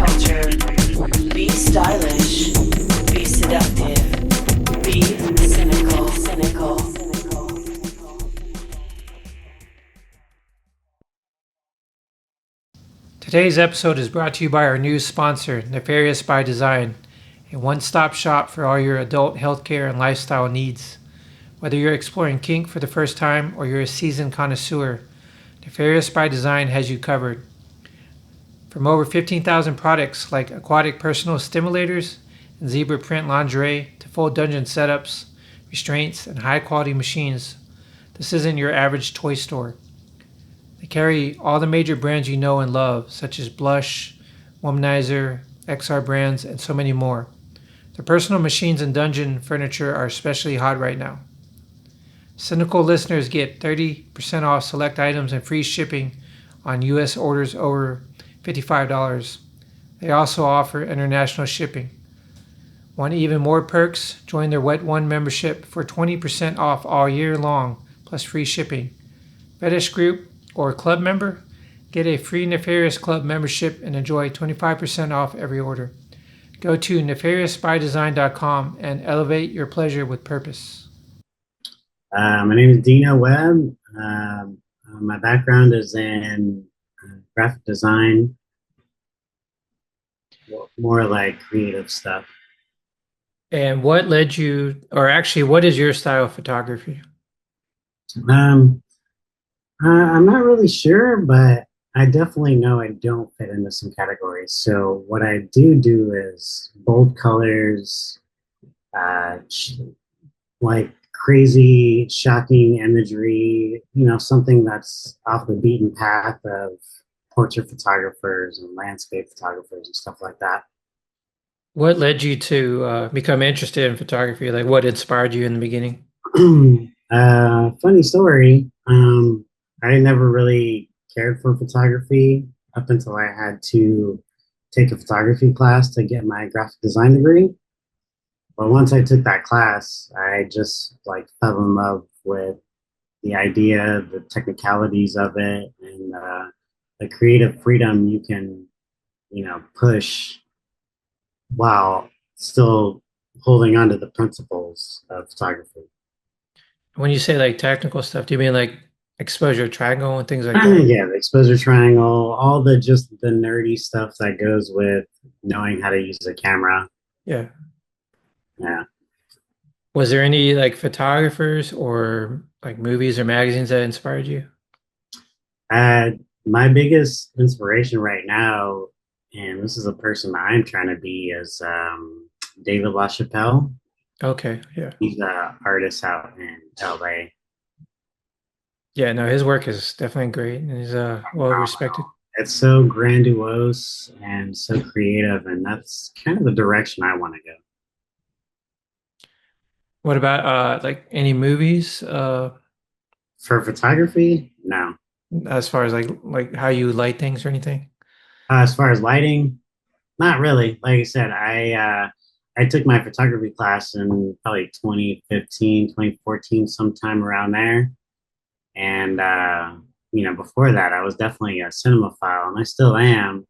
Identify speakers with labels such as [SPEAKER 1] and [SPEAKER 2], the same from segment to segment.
[SPEAKER 1] culture. Be stylish. Be seductive. Be cynical. Cynical.
[SPEAKER 2] Today's episode is brought to you by our new sponsor, Nefarious by Design, a one-stop shop for all your adult healthcare and lifestyle needs. Whether you're exploring kink for the first time or you're a seasoned connoisseur, Nefarious by Design has you covered. From over 15,000 products like aquatic personal stimulators and zebra print lingerie to full dungeon setups, restraints, and high-quality machines, this isn't your average toy store. They carry all the major brands you know and love, such as Blush, Womanizer, XR Brands, and so many more. Their personal machines and dungeon furniture are especially hot right now. Sinical listeners get 30% off select items and free shipping on U.S. orders over $55. They also offer international shipping. Want even more perks? Join their Wet One membership for 20% off all year long, plus free shipping. Fetish group or club member? Get a free Nefarious Club membership and enjoy 25% off every order. Go to nefariousbydesign.com and elevate your pleasure with purpose.
[SPEAKER 3] My name is Dino Webb. My background is in graphic design, more like creative stuff.
[SPEAKER 2] And what led you, or actually, what is your style of photography?
[SPEAKER 3] I'm not really sure, but I definitely know I don't fit into some categories. So what I do is bold colors, like crazy, shocking imagery, something that's off the beaten path of portrait photographers and landscape photographers and stuff like that.
[SPEAKER 2] What led you to become interested in photography? Like, what inspired you in the beginning?
[SPEAKER 3] Funny story. I never really cared for photography up until I had to take a photography class to get my graphic design degree. But once I took that class, I just fell in love with the idea, the technicalities of it, and the creative freedom you can, push while still holding on to the principles of photography.
[SPEAKER 2] When you say like technical stuff, do you mean like exposure triangle and things like that?
[SPEAKER 3] Yeah, the exposure triangle, all the nerdy stuff that goes with knowing how to use a camera.
[SPEAKER 2] Yeah.
[SPEAKER 3] Yeah.
[SPEAKER 2] Was there any like photographers or like movies or magazines that inspired you?
[SPEAKER 3] My biggest inspiration right now, and this is a person that I'm trying to be, is David LaChapelle.
[SPEAKER 2] Okay, yeah.
[SPEAKER 3] He's an artist out in LA.
[SPEAKER 2] Yeah, no, his work is definitely great and he's well respected.
[SPEAKER 3] It's so grandiose and so creative, and that's kind of the direction I want to go.
[SPEAKER 2] What about like any movies?
[SPEAKER 3] For photography, no.
[SPEAKER 2] As far as like how you light things or anything?
[SPEAKER 3] As far as lighting, not really. Like I said, I took my photography class in probably 2015, 2014, sometime around there. And before that, I was definitely a cinemaphile, and I still am.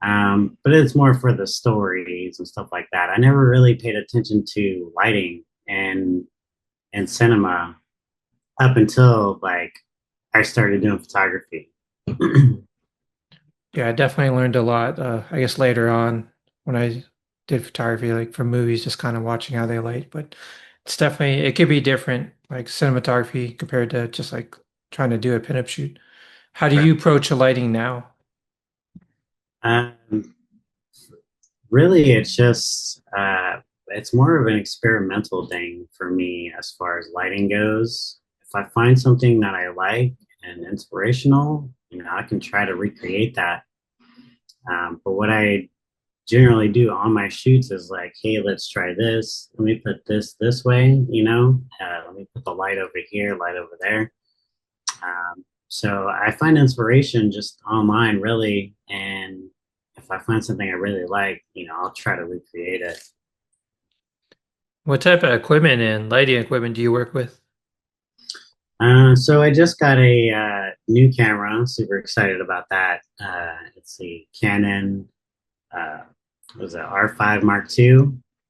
[SPEAKER 3] But it's more for the stories and stuff like that. I never really paid attention to lighting and cinema up until I started doing photography.
[SPEAKER 2] Yeah, I definitely learned a lot. I guess later on when I did photography, like for movies, just kind of watching how they light. But it's definitely, it could be different, like cinematography compared to just like trying to do a pinup shoot. How do you approach a lighting now?
[SPEAKER 3] Really, it's more of an experimental thing for me as far as lighting goes. If I find something that I like and inspirational, I can try to recreate that. But what I generally do on my shoots is like, hey, let's try this. Let me put this way, let me put the light over here, light over there. So I find inspiration just online, really. And if I find something I really like, I'll try to recreate it.
[SPEAKER 2] What type of equipment and lighting equipment do you work with?
[SPEAKER 3] So I just got a new camera. I'm super excited about that. It's the Canon uh, what was it R5 Mark II?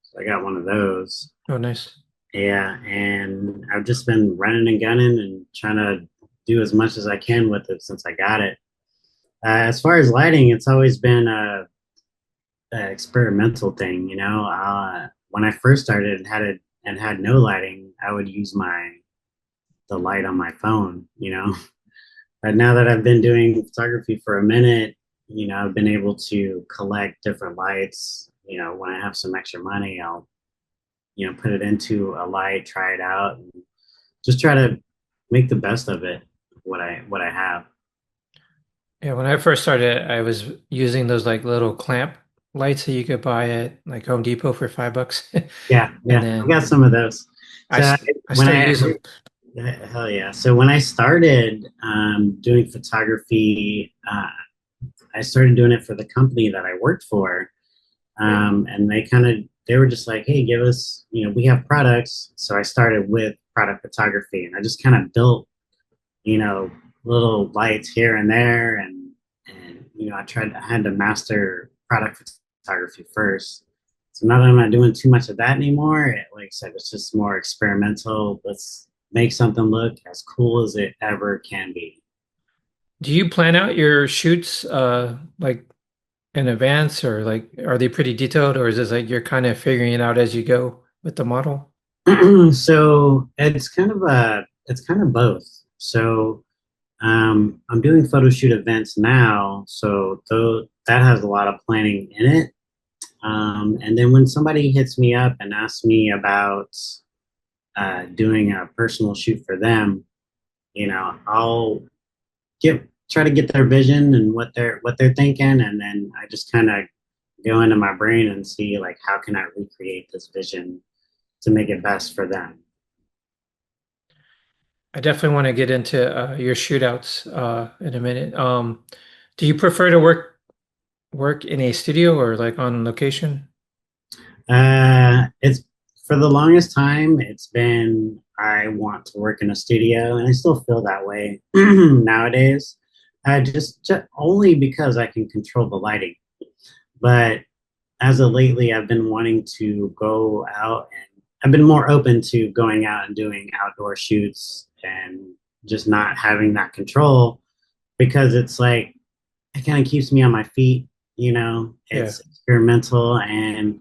[SPEAKER 3] So I got one of those.
[SPEAKER 2] Oh, nice.
[SPEAKER 3] Yeah, and I've just been running and gunning and trying to do as much as I can with it since I got it. As far as lighting, it's always been a experimental thing. When I first started and had no lighting, I would use my the light on my phone. But now that I've been doing photography for a minute, I've been able to collect different lights. When I have some extra money, I'll put it into a light, try it out, and just try to make the best of it. What I have.
[SPEAKER 2] Yeah, when I first started, I was using those like little clamp lights that you could buy at like Home Depot for $5.
[SPEAKER 3] Yeah,
[SPEAKER 2] And
[SPEAKER 3] yeah, I
[SPEAKER 2] then
[SPEAKER 3] got some of those.
[SPEAKER 2] I
[SPEAKER 3] So
[SPEAKER 2] st I
[SPEAKER 3] when
[SPEAKER 2] still
[SPEAKER 3] I
[SPEAKER 2] use them.
[SPEAKER 3] hell yeah. So when I started doing photography, I started doing it for the company that I worked for, and they were just like, hey, give us, we have products. So I started with product photography, and I just kind of built, you know, little lights here and there, and I had to master product photography first. So now that I'm not doing too much of that anymore, like I said, it's just more experimental. Let's make something look as cool as it ever can be.
[SPEAKER 2] Do you plan out your shoots like in advance, or like are they pretty detailed, or is this like you're kind of figuring it out as you go with the model?
[SPEAKER 3] So it's kind of both. So I'm doing photo shoot events now, so that has a lot of planning in it. And then when somebody hits me up and asks me about doing a personal shoot for them, I'll try to get their vision and what they're thinking, and then I just kind of go into my brain and see like how can I recreate this vision to make it best for them.
[SPEAKER 2] I definitely want to get into your shootouts in a minute. Do you prefer to work in a studio or like on location?
[SPEAKER 3] It's for the longest time, it's been I want to work in a studio, and I still feel that way nowadays. Just only because I can control the lighting. But as of lately, I've been wanting to go out, and I've been more open to going out and doing outdoor shoots and just not having that control because it's like it kind of keeps me on my feet.
[SPEAKER 2] Yeah.
[SPEAKER 3] It's experimental, and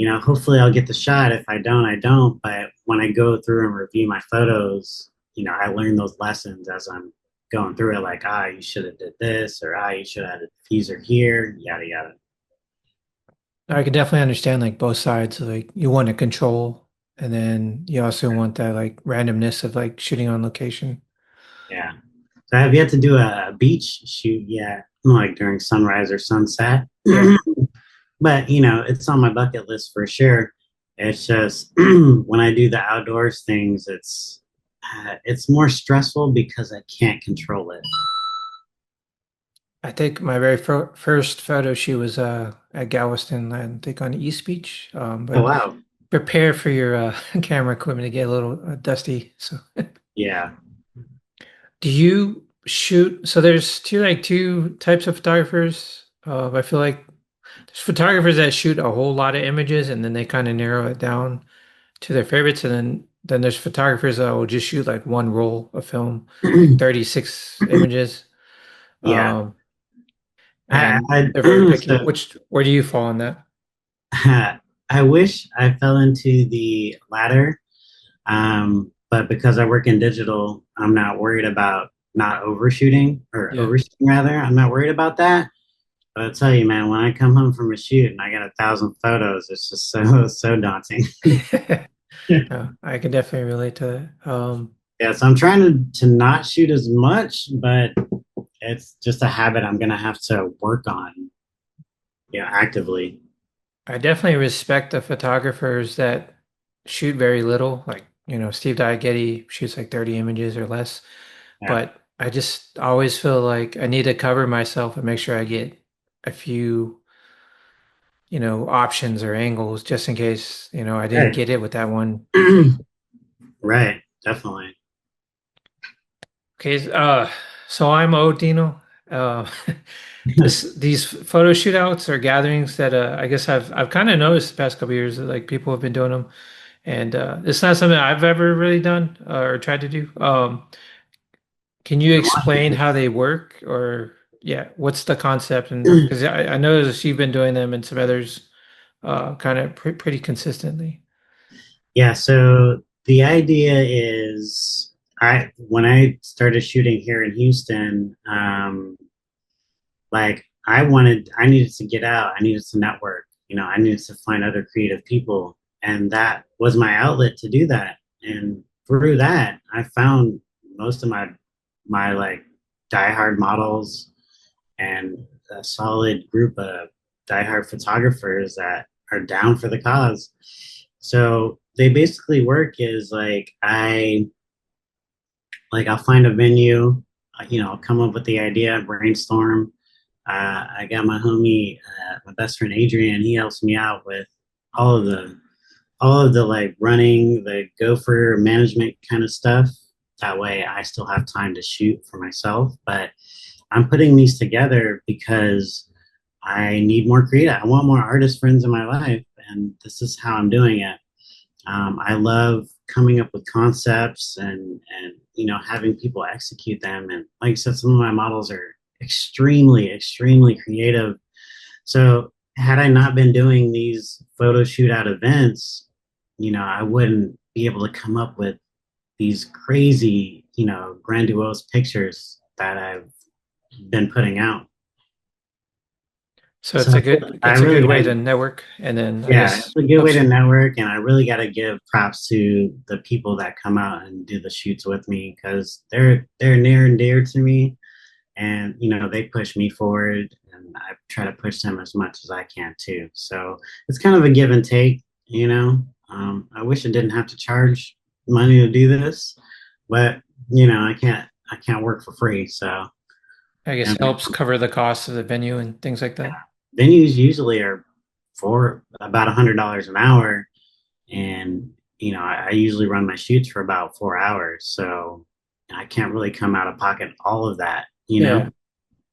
[SPEAKER 3] hopefully I'll get the shot. If I don't, I don't. But when I go through and review my photos, I learn those lessons as I'm going through it. Like, you should have did this, or you should have had a diffuser here, yada yada.
[SPEAKER 2] I can definitely understand like both sides. Like you want to control, and then you also want that like randomness of like shooting on location.
[SPEAKER 3] Yeah. So I have yet to do a beach shoot yet, like during sunrise or sunset.
[SPEAKER 2] Yeah.
[SPEAKER 3] But it's on my bucket list for sure. It's just when I do the outdoors things, it's more stressful because I can't control it.
[SPEAKER 2] I think my very first photo shoot was at Galveston, I think on East Beach.
[SPEAKER 3] Oh
[SPEAKER 2] But
[SPEAKER 3] wow.
[SPEAKER 2] prepare for your camera equipment to get a little dusty. So,
[SPEAKER 3] Yeah.
[SPEAKER 2] do you shoot? So there's two types of photographers. I feel like there's photographers that shoot a whole lot of images and then they kind of narrow it down to their favorites, and then there's photographers that will just shoot like one roll of film, like 36 images.
[SPEAKER 3] Yeah.
[SPEAKER 2] Um,
[SPEAKER 3] I,
[SPEAKER 2] and
[SPEAKER 3] I
[SPEAKER 2] they're very picky.
[SPEAKER 3] so
[SPEAKER 2] Where do you fall on that?
[SPEAKER 3] I wish I fell into the latter. But because I work in digital, I'm not worried about not overshooting or
[SPEAKER 2] Yeah.
[SPEAKER 3] overshooting rather. I'm not worried about that. But I'll tell you, man, when I come home from a shoot and I got 1,000 photos, it's just so daunting.
[SPEAKER 2] I can definitely relate to that.
[SPEAKER 3] Yeah, so I'm trying to not shoot as much, but it's just a habit I'm gonna have to work on, actively.
[SPEAKER 2] I definitely respect the photographers that shoot very little. Like, Steve Getty shoots like 30 images or less.
[SPEAKER 3] Yeah.
[SPEAKER 2] But I just always feel like I need to cover myself and make sure I get a few, options or angles just in case, I didn't
[SPEAKER 3] Right.
[SPEAKER 2] get it with that one take.
[SPEAKER 3] Right. Definitely.
[SPEAKER 2] Okay, so I'm Dino. Uh, these photo shootouts or gatherings that I guess I've kind of noticed the past couple of years that like people have been doing them, and it's not something I've ever really done or tried to do. Can you explain how they work, or yeah, what's the concept? And because I noticed you've been doing them and some others kind of pretty consistently.
[SPEAKER 3] Yeah, so the idea is I when I started shooting here in Houston, like I needed to get out, I needed to network, I needed to find other creative people, and that was my outlet to do that. And through that, I found most of my like diehard models and a solid group of diehard photographers that are down for the cause. So they basically work is I'll find a venue, I'll come up with the idea, brainstorm. I got my homie, my best friend Adrian. He helps me out with all of the like running the gopher management kind of stuff. That way, I still have time to shoot for myself. But I'm putting these together because I need more creative. I want more artist friends in my life, and this is how I'm doing it. I love coming up with concepts and having people execute them. And like I said, some of my models are extremely creative. So had I not been doing these photo shoot out events, I wouldn't be able to come up with these crazy, grandiose pictures that I've been putting out.
[SPEAKER 2] So
[SPEAKER 3] So I
[SPEAKER 2] it's a good
[SPEAKER 3] really
[SPEAKER 2] way
[SPEAKER 3] got
[SPEAKER 2] to network, and then I
[SPEAKER 3] Yeah,
[SPEAKER 2] guess
[SPEAKER 3] it's a good way
[SPEAKER 2] helps
[SPEAKER 3] to
[SPEAKER 2] you.
[SPEAKER 3] network, and I really got to give props to the people that come out and do the shoots with me because they're near and dear to me, and they push me forward, and I try to push them as much as I can too. So it's kind of a give and take. I wish I didn't have to charge money to do this, but I can't work for free. So
[SPEAKER 2] I guess
[SPEAKER 3] and
[SPEAKER 2] helps cover the cost of the venue and things like that.
[SPEAKER 3] venues usually are for about $100 an hour, and I usually run my shoots for about 4 hours, so I can't really come out of pocket all of that.
[SPEAKER 2] Yeah, yeah,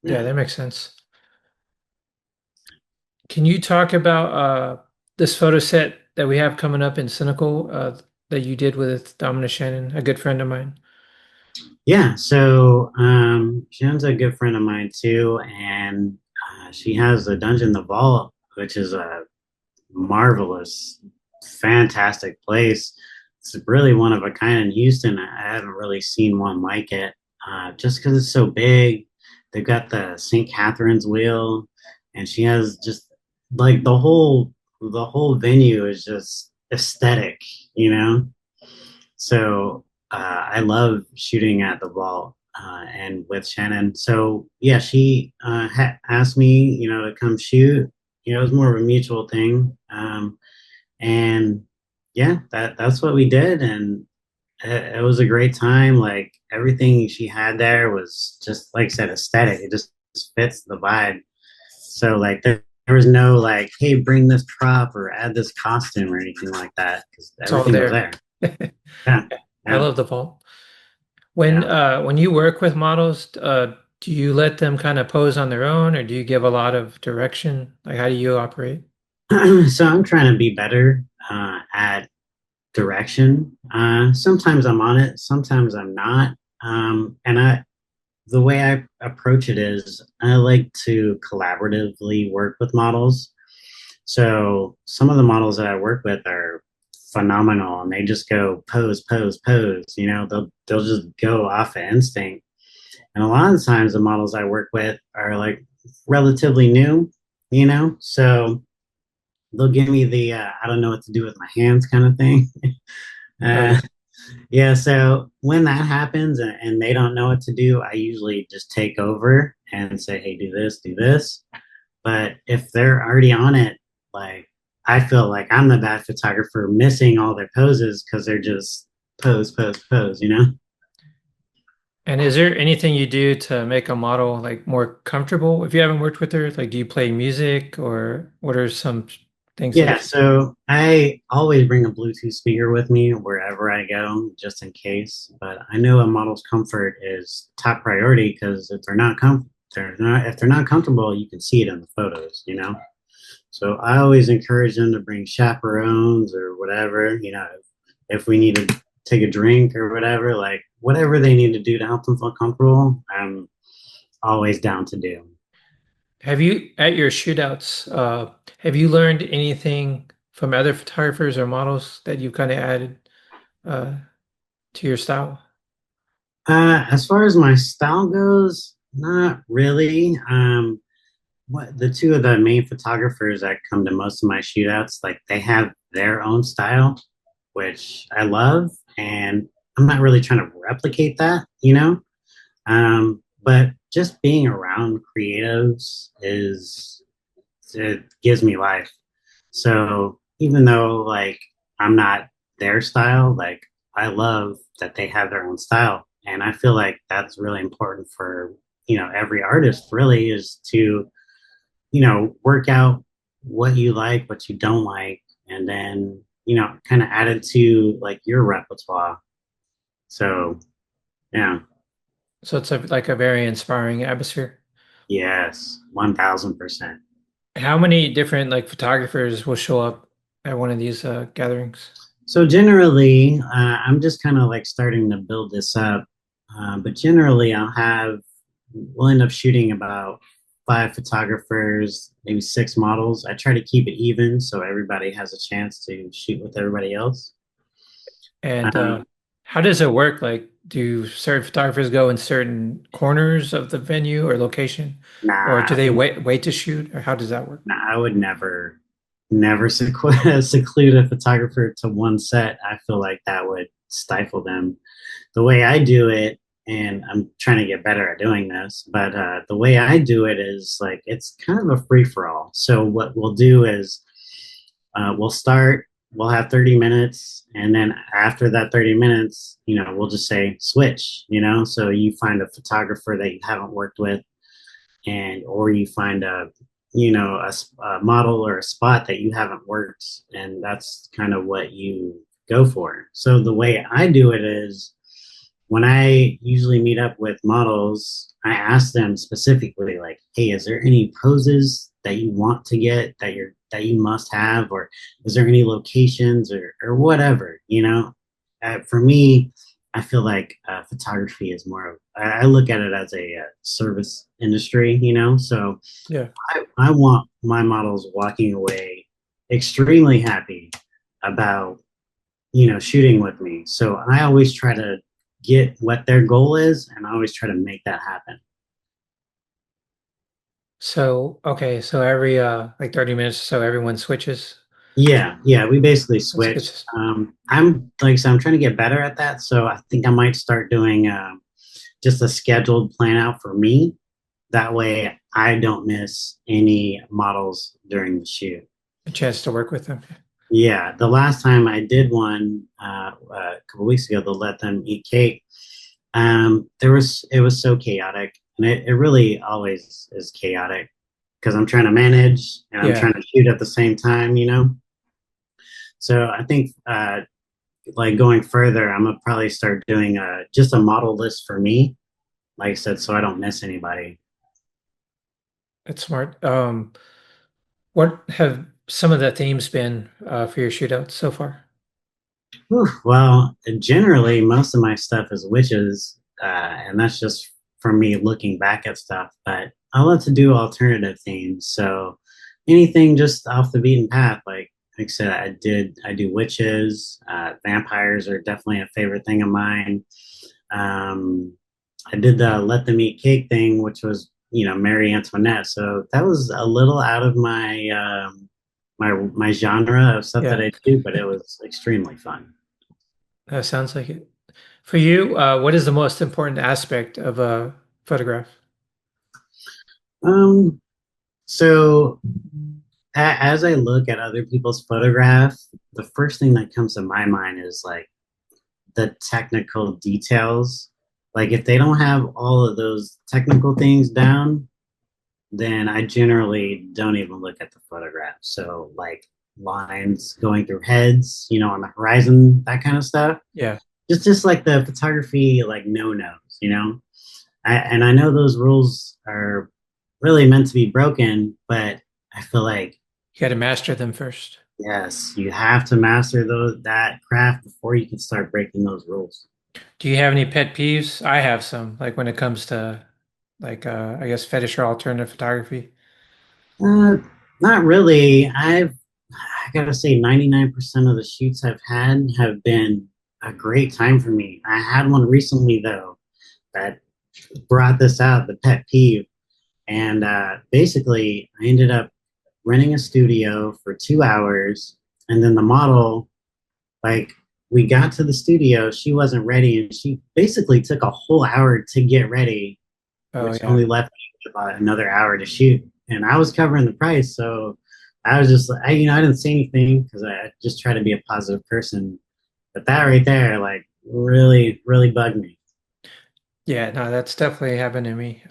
[SPEAKER 3] Yeah.
[SPEAKER 2] that makes sense. Can you talk about this photo set that we have coming up in Sinical that you did with Dominic Shannon, a good friend of mine?
[SPEAKER 3] Yeah, so Jen's a good friend of mine too, and she has the Dungeon the Vault, which is a marvelous, fantastic place. It's really one of a kind in Houston. I haven't really seen one like it, just because it's so big. They've got the St. Catherine's wheel, and she has just like the whole venue is just aesthetic, you know. So I love shooting at the vault and with Shannon. So yeah, she asked me, to come shoot. It was more of a mutual thing. And yeah, that's what we did, and it was a great time. Like everything she had there was just like I said, aesthetic. It just fits the vibe. So like there was no like, hey, bring this prop or add this costume or anything like that because
[SPEAKER 2] It's all
[SPEAKER 3] everything was
[SPEAKER 2] there.
[SPEAKER 3] there. Yeah,
[SPEAKER 2] I
[SPEAKER 3] yeah,
[SPEAKER 2] love the vault.
[SPEAKER 3] yeah.
[SPEAKER 2] When you work with models, do you let them kind of pose on their own, or do you give a lot of direction? Like, how do you operate?
[SPEAKER 3] So I'm trying to be better at direction. Sometimes I'm on it, sometimes I'm not. And the way I approach it is I like to collaboratively work with models. So some of the models that I work with are phenomenal, and they just go pose, pose, pose. They'll just go off of instinct. And a lot of the times, the models I work with are like relatively new. So they'll give me the I don't know what to do with my hands kind of thing.
[SPEAKER 2] Oh
[SPEAKER 3] uh,
[SPEAKER 2] yeah.
[SPEAKER 3] yeah, so when that happens and they don't know what to do, I usually just take over and say, hey, do this, do this. But if they're already on it, like I feel like I'm the bad photographer missing all their poses because they're just pose, pose, pose.
[SPEAKER 2] And is there anything you do to make a model like more comfortable if you haven't worked with her? Like, do you play music, or what are some things
[SPEAKER 3] Yeah,
[SPEAKER 2] that
[SPEAKER 3] so I always bring a Bluetooth speaker with me wherever I go, just in case. But I know a model's comfort is top priority because if they're not if they're not comfortable, you can see it in the photos, So I always encourage them to bring chaperones or whatever, if we need to take a drink or whatever, like whatever they need to do to help them feel comfortable, I'm always down to do.
[SPEAKER 2] Have you, at your shootouts, have you learned anything from other photographers or models that you've kind of added uh, to your style?
[SPEAKER 3] As far as my style goes, not really. What the two of the main photographers that come to most of my shootouts, like they have their own style, which I love, and I'm not really trying to replicate that. But just being around creatives it gives me life. So even though like I'm not their style, like I love that they have their own style. And I feel like that's really important for, every artist really is to, work out what you like, what you don't like, and then, kind of add it to like your repertoire. So yeah,
[SPEAKER 2] So it's like a very inspiring atmosphere.
[SPEAKER 3] yes, 1000%.
[SPEAKER 2] How many different like photographers will show up at one of these gatherings?
[SPEAKER 3] So generally, I'm just kind of like starting to build this up. But generally, we'll end up shooting about five photographers, maybe six models. I try to keep it even so everybody has a chance to shoot with everybody else.
[SPEAKER 2] And
[SPEAKER 3] Um,
[SPEAKER 2] how does it work? Like, do certain photographers go in certain corners of the venue or location, or
[SPEAKER 3] nah,
[SPEAKER 2] do they wait to shoot, or how does that work?
[SPEAKER 3] nah, I would never seclude a photographer to one set. I feel like that would stifle them. The way I do it, and I'm trying to get better at doing this, but the way I do it is like it's kind of a free for all. So what we'll do is we'll start, we'll have 30 minutes, and then after that 30 minutes, we'll just say switch. So you find a photographer that you haven't worked with, and or you find a model or a spot that you haven't worked, and that's kind of what you go for. So the way I do it is when I usually meet up with models, I ask them specifically, like, "Hey, is there any poses that you want to get that you must have, or is there any locations or whatever?" For me, I feel like photography is more of I look at it as a service industry. So
[SPEAKER 2] Yeah.
[SPEAKER 3] I want my models walking away extremely happy about shooting with me. So I always try to get what their goal is, and I always try to make that happen.
[SPEAKER 2] So, okay, so every like 30 minutes or so everyone switches.
[SPEAKER 3] Yeah, yeah, we basically
[SPEAKER 2] That's a good
[SPEAKER 3] switch.
[SPEAKER 2] system.
[SPEAKER 3] I'm like I said, I'm trying to get better at that. So I think I might start doing just a scheduled plan out for me. That way, I don't miss any models during the shoot.
[SPEAKER 2] A chance to work with them.
[SPEAKER 3] Yeah, the last time I did one a couple weeks ago, the Let Them Eat Cake. It was so chaotic, and it really always is chaotic because I'm trying to manage and I'm
[SPEAKER 2] Yeah.
[SPEAKER 3] trying to shoot at the same time. So I think like going further, I'm gonna probably start doing just a model list for me, like I said, so I don't miss anybody.
[SPEAKER 2] That's smart. What have some of the themes been for your shootouts so far?
[SPEAKER 3] Whew, well, generally, most of my stuff is witches, and that's just from me looking back at stuff. But I love to do alternative themes, so anything just off the beaten path. Like I said, I do witches. Vampires are definitely a favorite thing of mine. Um, I did the Let Them Eat Cake thing, which was Marie Antoinette. So that was a little out of my genre of stuff that
[SPEAKER 2] Yeah,
[SPEAKER 3] I do, but it was extremely fun.
[SPEAKER 2] that sounds like it. For you, what is the most important aspect of a photograph?
[SPEAKER 3] Um, so as I look at other people's photographs, the first thing that comes to my mind is like the technical details. Like if they don't have all of those technical things down, then I generally don't even look at the photograph. So like lines going through heads, on the horizon, that kind of stuff.
[SPEAKER 2] Yeah.
[SPEAKER 3] Just like the photography, like no nos. And I know those rules are really meant to be broken, but I feel like
[SPEAKER 2] You got to master them first.
[SPEAKER 3] yes, you have to master those that craft before you can start breaking those rules.
[SPEAKER 2] Do you have any pet peeves? I have some, like when it comes to like I guess fetish or alternative photography.
[SPEAKER 3] Uh, Not really. I gotta say 99% of the shoots I've had have been a great time for me. I had one recently though that brought this out, the pet peeve. And basically, I ended up renting a studio for 2 hours, and then the model, like, we got to the studio, she wasn't ready, and she basically took a whole hour to get ready,
[SPEAKER 2] Oh
[SPEAKER 3] which
[SPEAKER 2] yeah.
[SPEAKER 3] only left me about another hour to shoot. And I was covering the price, so I was just, I didn't say anything because I just try to be a positive person. But that right there, like, really, really bugged me.
[SPEAKER 2] Yeah, no, that's definitely happened to me.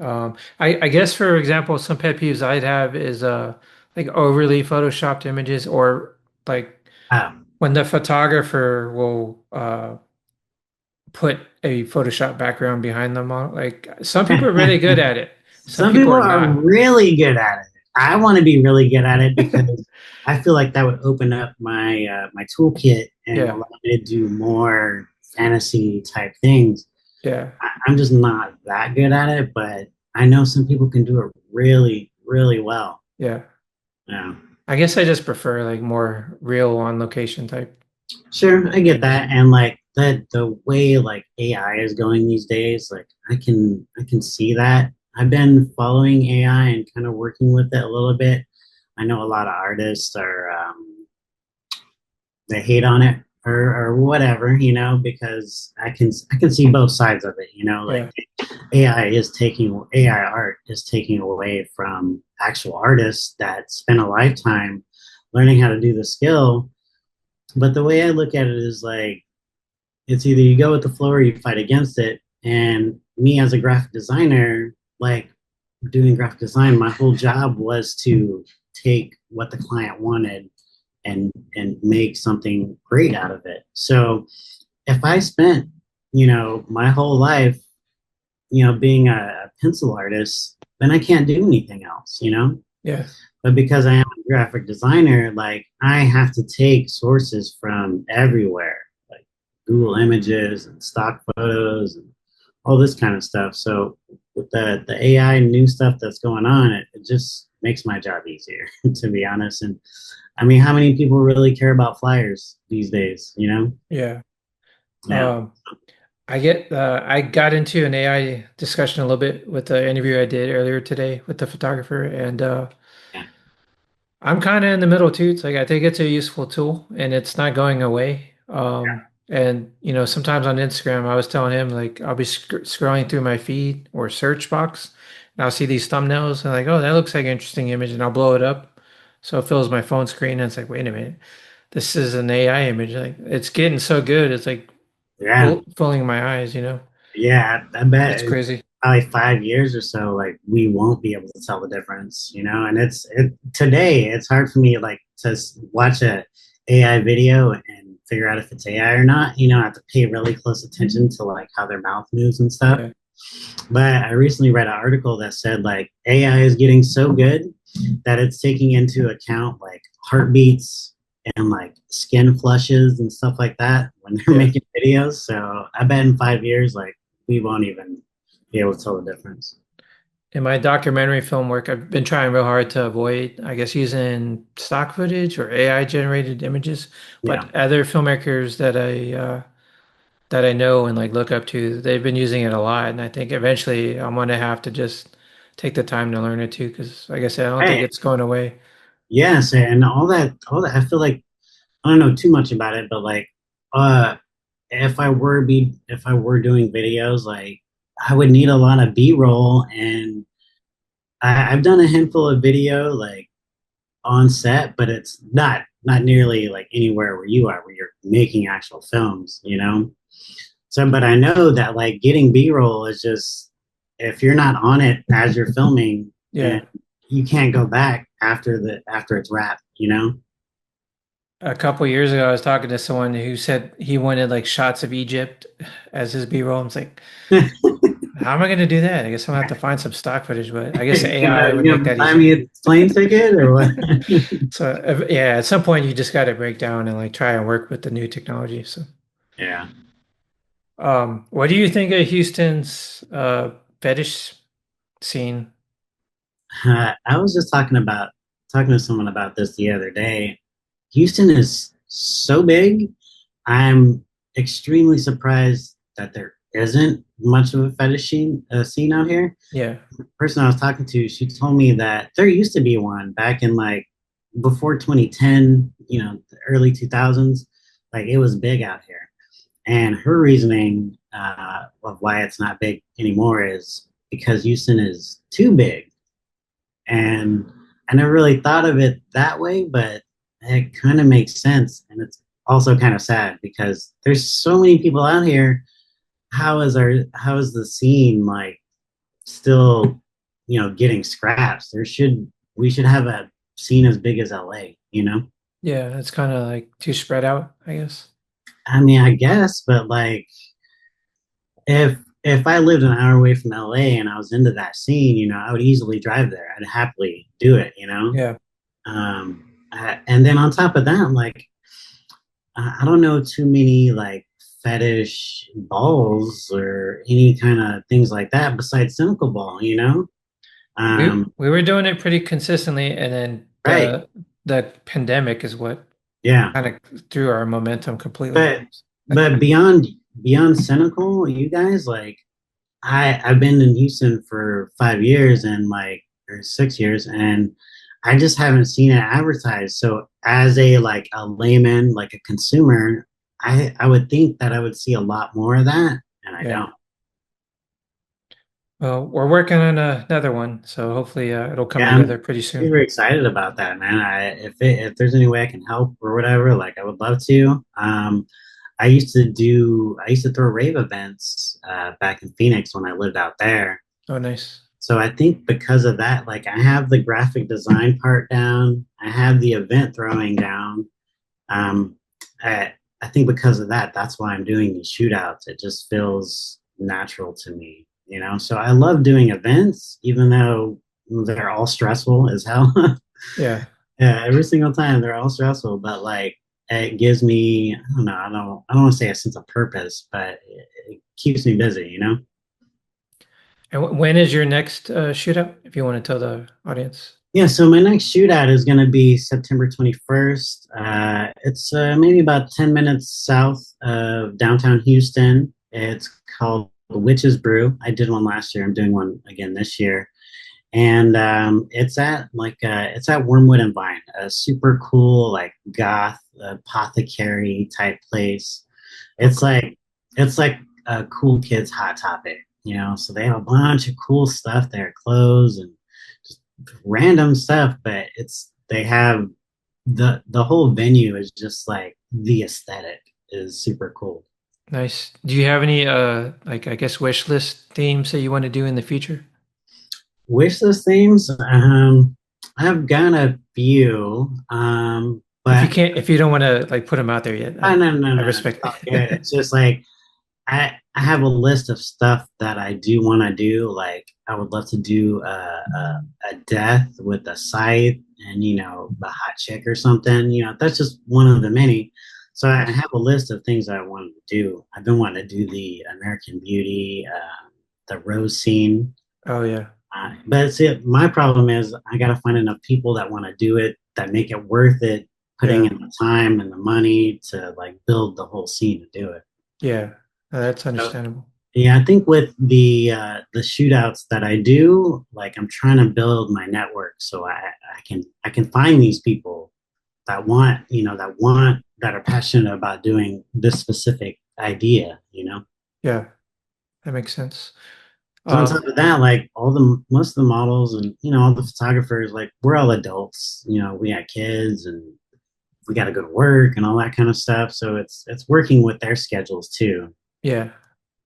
[SPEAKER 2] I guess for example, some pet peeves I'd have is like overly photoshopped images or like
[SPEAKER 3] Oh,
[SPEAKER 2] when the photographer will put a Photoshop background behind them on like some people are really good at it. Some
[SPEAKER 3] some
[SPEAKER 2] people
[SPEAKER 3] people
[SPEAKER 2] are
[SPEAKER 3] are
[SPEAKER 2] not.
[SPEAKER 3] really good at it. I want to be really good at it because I feel like that would open up my toolkit and
[SPEAKER 2] Yeah,
[SPEAKER 3] allow me to do more fantasy type things.
[SPEAKER 2] yeah,
[SPEAKER 3] I'm just not that good at it, but I know some people can do it really, really well.
[SPEAKER 2] yeah.
[SPEAKER 3] Yeah.
[SPEAKER 2] I guess I just prefer like more real on location type
[SPEAKER 3] Sure, I get
[SPEAKER 2] things.
[SPEAKER 3] that. And like the way like AI is going these days, like I can see that. I've been following AI and kind of working with it a little bit. I know a lot of artists are they hate on it or whatever, because I can see both sides of it, like
[SPEAKER 2] Yeah,
[SPEAKER 3] AI art is taking away from actual artists that spend a lifetime learning how to do the skill. But the way I look at it is like it's either you go with the flow or you fight against it. And me as a graphic designer, like doing graphic design, my whole job was to take what the client wanted and make something great out of it. So if I spent, my whole life, being a pencil artist, then I can't do anything else.
[SPEAKER 2] yeah,
[SPEAKER 3] But because I am a graphic designer, like I have to take sources from everywhere, like Google Images and stock photos and all this kind of stuff. So with the AI new stuff that's going on, it just makes my job easier, to be honest. And I mean, how many people really care about flyers these days?
[SPEAKER 2] yeah.
[SPEAKER 3] Yeah.
[SPEAKER 2] Um, I got into an AI discussion a little bit with the interview I did earlier today with the photographer, and
[SPEAKER 3] Yeah.
[SPEAKER 2] I'm kind of in the middle too. It's like I think it's a useful tool, and it's not going away. And sometimes on Instagram, I was telling him like I'll be scrolling through my feed or search box, and I'll see these thumbnails, and like, oh, that looks like an interesting image, and I'll blow it up, so it fills my phone screen, and it's like, wait a minute, this is an AI image. Like it's getting so good, it's like
[SPEAKER 3] Yeah.
[SPEAKER 2] filling my eyes.
[SPEAKER 3] Yeah, I bet
[SPEAKER 2] It's
[SPEAKER 3] in
[SPEAKER 2] crazy.
[SPEAKER 3] probably 5 years or so, like we won't be able to tell the difference. And today it's hard for me like to watch a AI video and figure out if it's AI or not. I have to pay really close attention to like how their mouth moves and stuff.
[SPEAKER 2] Yeah,
[SPEAKER 3] But I recently read an article that said like AI is getting so good that it's taking into account like heartbeats and like skin flushes and stuff like that when they're
[SPEAKER 2] yeah.
[SPEAKER 3] making videos. So I bet in 5 years, like we won't even be able to tell the difference.
[SPEAKER 2] In my documentary film work, I've been trying real hard to avoid, I guess, using stock footage or AI generated images.
[SPEAKER 3] Yeah.
[SPEAKER 2] But other filmmakers that I know and like look up to, they've been using it a lot. And I think eventually I'm gonna have to just take the time to learn it too, because like I said, I don't think
[SPEAKER 3] Hey,
[SPEAKER 2] it's going away.
[SPEAKER 3] yes, and all that. I feel like I don't know too much about it, but like, uh, if I were doing videos, like I would need a lot of B-roll, and I've done a handful of video like on set, but it's not nearly like anywhere where you are, where you're making actual films. So, but I know that like getting B-roll is just if you're not on it as you're filming, then
[SPEAKER 2] Yeah.
[SPEAKER 3] you can't go back after it's wrapped.
[SPEAKER 2] A couple years ago, I was talking to someone who said he wanted like shots of Egypt as his B-roll. I was like, How am I going to do that? I guess I'm going to have to find some stock footage, but I guess AI would
[SPEAKER 3] You
[SPEAKER 2] make
[SPEAKER 3] know,
[SPEAKER 2] that
[SPEAKER 3] buy
[SPEAKER 2] easier.
[SPEAKER 3] me a plane ticket or what?
[SPEAKER 2] So yeah, at some point you just got to break down and like try and work with the new technology. So,
[SPEAKER 3] Yeah.
[SPEAKER 2] what do you think of Houston's fetish scene?
[SPEAKER 3] I was just talking to someone about this the other day. Houston is so big. I'm extremely surprised that there isn't much of a scene out here.
[SPEAKER 2] Yeah,
[SPEAKER 3] The person I was talking to, she told me that there used to be one back in like before 2010, the early 2000s. Like it was big out here. And her reasoning of why it's not big anymore is because Houston is too big. And I never really thought of it that way, but it kind of makes sense. And it's also kind of sad because there's so many people out here. How is the scene like still, getting scraps? We should have a scene as big as LA.
[SPEAKER 2] yeah, it's kind of like too spread out, I guess.
[SPEAKER 3] I mean, I guess, but like if I lived an hour away from LA and I was into that scene, I would easily drive there. I'd happily do it.
[SPEAKER 2] Yeah.
[SPEAKER 3] And then on top of that, like I don't know too many like fetish balls or any kind of things like that besides Sinical Ball.
[SPEAKER 2] We
[SPEAKER 3] Um,
[SPEAKER 2] we were doing it pretty consistently, and then
[SPEAKER 3] right.
[SPEAKER 2] the pandemic is what
[SPEAKER 3] Yeah.
[SPEAKER 2] kind of threw our momentum completely.
[SPEAKER 3] But but beyond Sinical, you guys like I've been in Houston for 5 years and like or 6 years and I just haven't seen it advertised. So as a layman, like a consumer, I would think that I would see a lot more of that, and I
[SPEAKER 2] Yeah.
[SPEAKER 3] don't.
[SPEAKER 2] Well, we're working on another one, so hopefully it'll come
[SPEAKER 3] Yeah,
[SPEAKER 2] together
[SPEAKER 3] I'm
[SPEAKER 2] pretty soon.
[SPEAKER 3] super excited about that, man. If there's any way I can help or whatever, like I would love to. I used to throw rave events back in Phoenix when I lived out there.
[SPEAKER 2] Oh, nice.
[SPEAKER 3] So I think because of that, like I have the graphic design part down, I have the event throwing down. Um, I think because of that, that's why I'm doing these shootouts. It just feels natural to me. So I love doing events, even though they're all stressful as hell.
[SPEAKER 2] Yeah.
[SPEAKER 3] Yeah, every single time they're all stressful, but like it gives me, I don't know, I don't want to say a sense of purpose, but it keeps me busy.
[SPEAKER 2] And when is your next shootout, if you want to tell the audience?
[SPEAKER 3] Yeah, so my next shootout is going to be September 21st. It's maybe about 10 minutes south of downtown Houston. It's called the Witch's Brew. I did one last year. I'm doing one again this year. And it's at Wormwood and Vine, a super cool like goth apothecary type place. It's
[SPEAKER 2] Okay.
[SPEAKER 3] like it's like a cool kids hot topic. So they have a bunch of cool stuff there, clothes and just random stuff, but they have the whole venue is just like the aesthetic is super cool.
[SPEAKER 2] Nice. Do you have any like I guess wish list themes that you want to do in the future?
[SPEAKER 3] Wish list themes, I've got a few, but
[SPEAKER 2] If you don't want to like put them out there yet,
[SPEAKER 3] no, no,
[SPEAKER 2] I
[SPEAKER 3] no, it's
[SPEAKER 2] respect
[SPEAKER 3] all good.
[SPEAKER 2] it.
[SPEAKER 3] It's just like I have a list of stuff that I do want to do. Like I would love to do a death with a scythe and a hot chick or something. That's just one of the many. So I
[SPEAKER 2] Nice.
[SPEAKER 3] have a list of things that I wanted to do. I've been wanting to do the American Beauty, the rose scene.
[SPEAKER 2] Oh yeah.
[SPEAKER 3] But see, my problem is I got to find enough people that want to do it, that make it worth it, putting
[SPEAKER 2] Yeah.
[SPEAKER 3] in the time and the money to like build the whole scene to do it.
[SPEAKER 2] Yeah. That's
[SPEAKER 3] So
[SPEAKER 2] understandable.
[SPEAKER 3] yeah, I think with the shootouts that I do, like I'm trying to build my network so I can find these people that are passionate about doing this specific idea.
[SPEAKER 2] Yeah, that makes sense.
[SPEAKER 3] So on
[SPEAKER 2] Um,
[SPEAKER 3] top of that, like most of the models and all the photographers, like we're all adults. We got kids and we got to go to work and all that kind of stuff. So it's working with their schedules too.
[SPEAKER 2] yeah,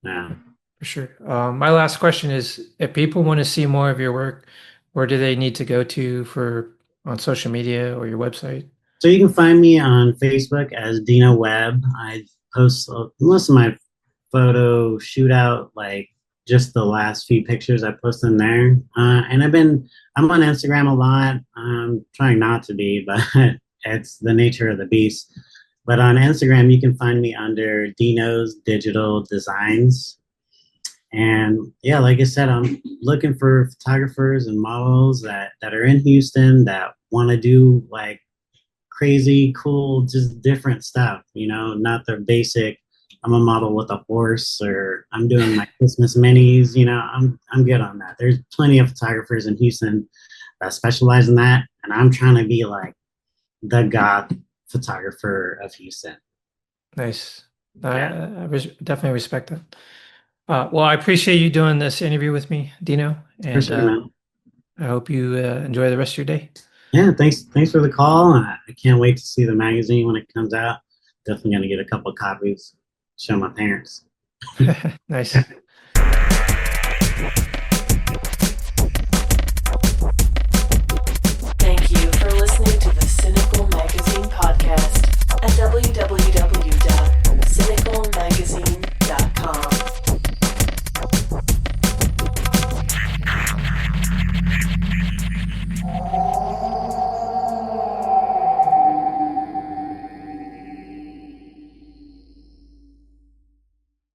[SPEAKER 3] Yeah.
[SPEAKER 2] for sure. My last question is, if people want to see more of your work, where do they need to go to for on social media or your website?
[SPEAKER 3] So you can find me on Facebook as Dino Webb. I post most of my photo shootout like just the last few pictures I post in there. And I'm on Instagram a lot. I'm trying not to be, but it's the nature of the beast. But on Instagram, you can find me under Dino's Digital Designs. And yeah, like I said, I'm looking for photographers and models that are in Houston that want to do like crazy, cool, just different stuff, not the basic, I'm a model with a horse or I'm doing my Christmas minis, I'm good on that. There's plenty of photographers in Houston that specialize in that. And I'm trying to be like the god photographer of Houston.
[SPEAKER 2] Nice.
[SPEAKER 3] Yeah,
[SPEAKER 2] Definitely respect that. Well, I appreciate you doing this interview with me, Dino,
[SPEAKER 3] for
[SPEAKER 2] and
[SPEAKER 3] sure, man.
[SPEAKER 2] I hope you enjoy the rest of your day.
[SPEAKER 3] Yeah, thanks for the call. I can't wait to see the magazine when it comes out. Definitely gonna get a couple of copies, show my parents.
[SPEAKER 2] Nice.